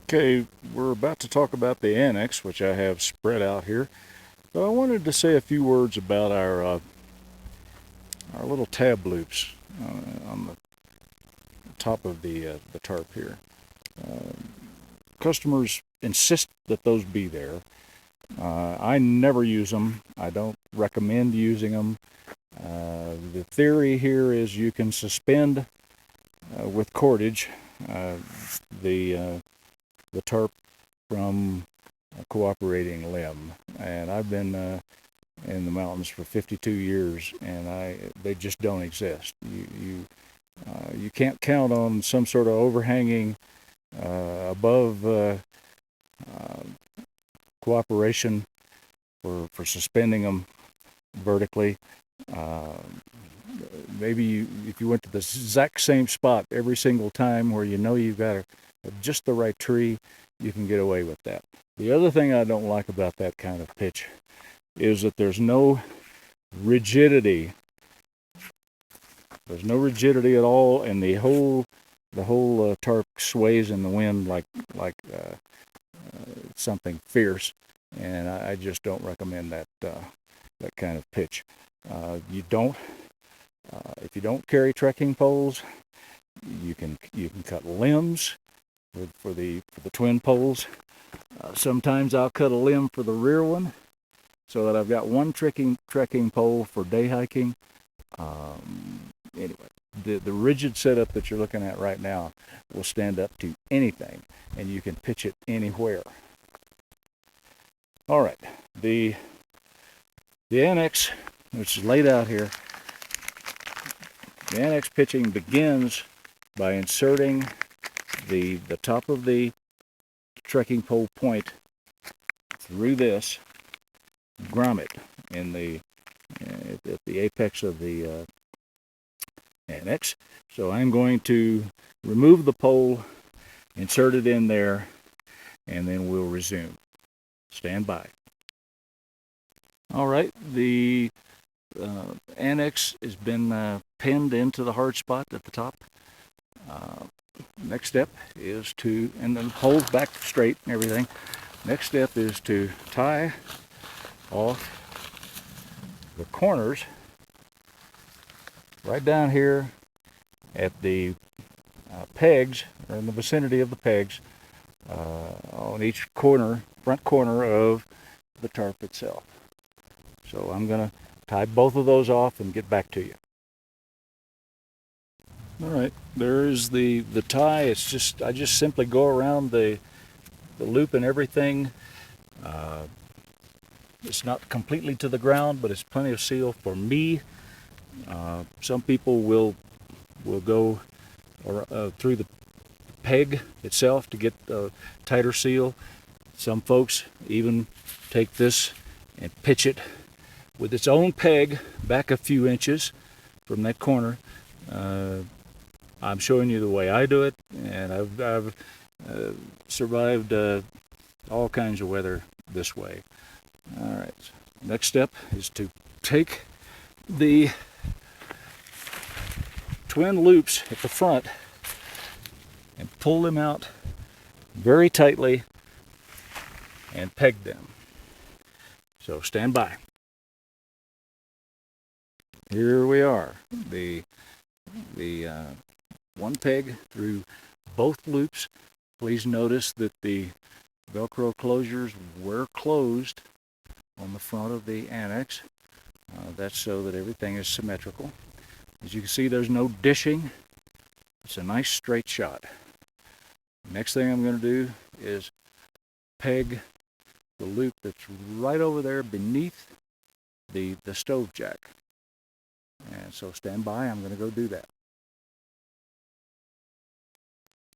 Okay, we're about to talk about the annex, which I have spread out here. But I wanted to say a few words about our little tab loops on the top of the tarp here. Customers insist that those be there. I never use them. I don't recommend using them. The theory here is you can suspend with cordage uh, the tarp from a cooperating limb. And I've been in the mountains for 52 years, and they just don't exist. You can't count on some sort of overhanging above cooperation for suspending them vertically. Uh, Maybe if you went to the exact same spot every single time where you know you've got just the right tree, you can get away with that. The other thing I don't like about that kind of pitch is that there's no rigidity. There's no rigidity at all, and the whole tarp sways in the wind like something fierce, and I just don't recommend that kind of pitch. You don't if you don't carry trekking poles, you can cut limbs for the twin poles. Sometimes I'll cut a limb for the rear one, so that I've got one trekking pole for day hiking. Anyway, the rigid setup that you're looking at right now will stand up to anything, and you can pitch it anywhere. All right, the annex, which is laid out here, the annex pitching begins by inserting the top of the trekking pole point through this grommet in at the apex of the annex. So I'm going to remove the pole, insert it in there, and then we'll resume. Stand by. All right, the annex has been pinned into the hard spot at the top. Next step is to, and then hold back straight and everything. Next step is to tie off the corners right down here at the pegs, or in the vicinity of the pegs, on each corner, front corner of the tarp itself. So I'm going to tie both of those off and get back to you. All right, there's the tie. It's just, I just simply go around the loop and everything. It's not completely to the ground, but it's plenty of seal for me. Some people will go through the peg itself to get a tighter seal. Some folks even take this and pitch it with its own peg back a few inches from that corner. I'm showing you the way I do it, and I've survived all kinds of weather this way. All right, next step is to take the twin loops at the front and pull them out very tightly and peg them. So stand by. Here we are. The one peg through both loops. Please notice that the Velcro closures were closed on the front of the annex. That's so that everything is symmetrical. As you can see, there's no dishing. It's a nice straight shot. Next thing I'm going to do is peg the loop that's right over there beneath the stove jack. And so stand by, I'm going to go do that.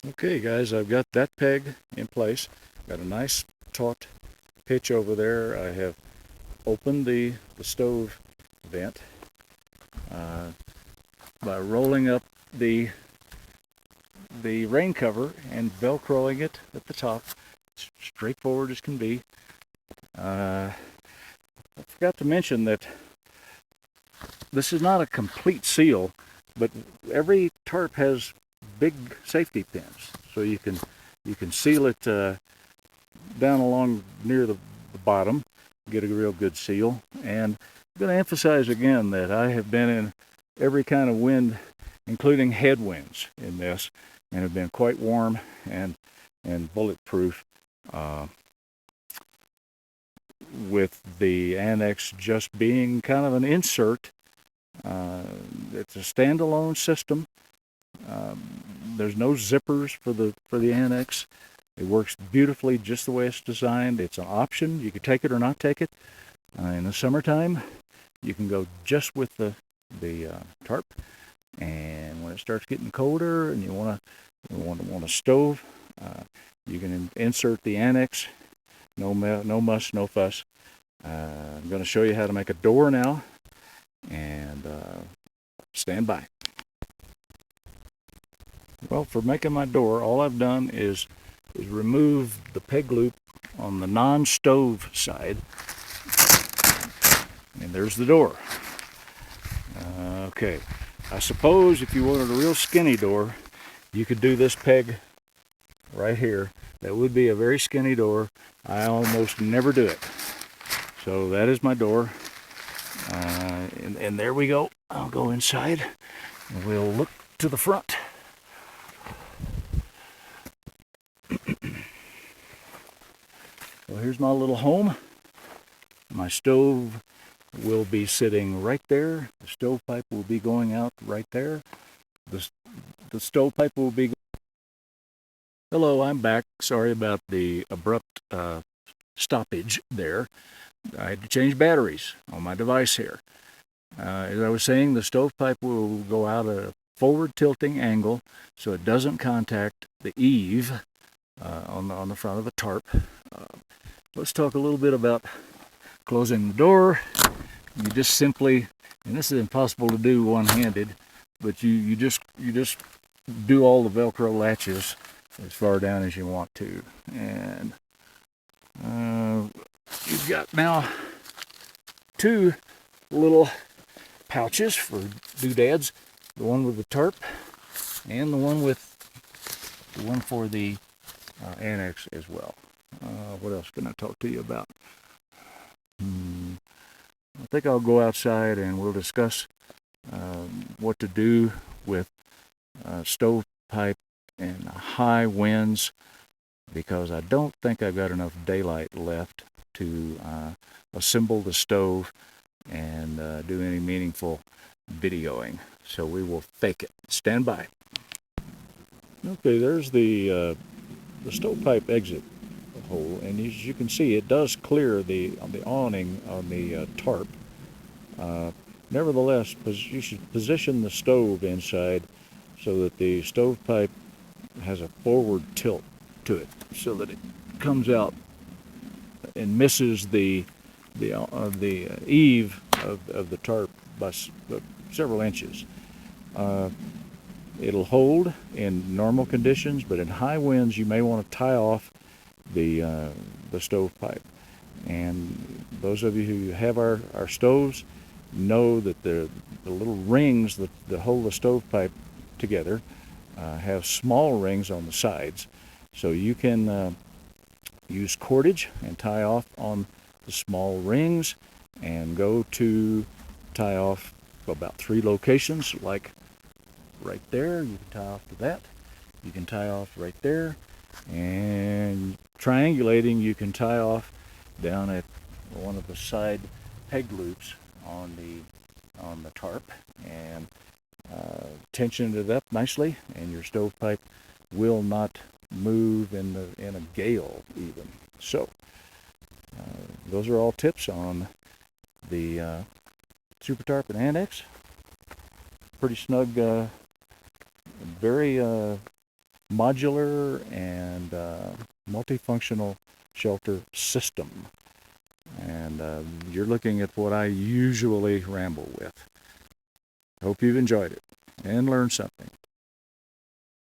Okay guys, I've got that peg in place. Got a nice taut pitch over there. I have opened the stove vent by rolling up the rain cover and velcroing it at the top. It's straightforward as can be. I forgot to mention that this is not a complete seal, but every tarp has big safety pins, so you can You can seal it down along near the bottom, get a real good seal. And I'm going to emphasize again that I have been in every kind of wind, including headwinds in this, and have been quite warm and bulletproof, with the Annex just being kind of an insert. It's a standalone system. There's no zippers for the Annex. It works beautifully just the way it's designed. It's an option. You can take it or not take it. In the summertime, you can go just with the tarp. And when it starts getting colder and you want a stove, you can insert the Annex. No muss, no fuss. I'm going to show you how to make a door now, and stand by. Well, for making my door, all I've done is remove the peg loop on the non-stove side, and there's the door. Okay, I suppose if you wanted a real skinny door, you could do this peg right here. That would be a very skinny door. I almost never do it. So that is my door. And there we go. I'll go inside and we'll look to the front. Well, here's my little home. My stove will be sitting right there. The stovepipe will be going out right there. The stovepipe will be... Hello, I'm back. Sorry about the abrupt stoppage there. I had to change batteries on my device here. As I was saying, the stovepipe will go out at a forward tilting angle so it doesn't contact the eave on the front of the tarp. Let's talk a little bit about closing the door. You just simply, and this is impossible to do one-handed, but you just do all the Velcro latches as far down as you want to. And you've got now two little pouches for doodads, the one with the tarp and the one for the Annex as well. What else can I talk to you about? I think I'll go outside and we'll discuss what to do with stovepipe and high winds, because I don't think I've got enough daylight left to assemble the stove and do any meaningful videoing. So we will fake it. Stand by. Okay, there's the stovepipe exit hole, and as you can see, it does clear the awning on the tarp. Nevertheless, you should position the stove inside so that the stovepipe has a forward tilt to it, so that it comes out and misses the eave of the tarp by several inches. It'll hold in normal conditions, but in high winds you may want to tie off the stovepipe. And those of you who have our stoves know that the little rings that hold the stovepipe together have small rings on the sides, so you can use cordage and tie off on the small rings and go to tie off about 3 locations, like right there. You can tie off to that. You can tie off right there, and triangulating, you can tie off down at one of the side peg loops on the tarp, and tension it up nicely, and your stovepipe will not move in a gale even. So those are all tips on the SuperTarp Annex. Pretty snug, very modular and multifunctional shelter system. And you're looking at what I usually ramble with. Hope you've enjoyed it and learned something.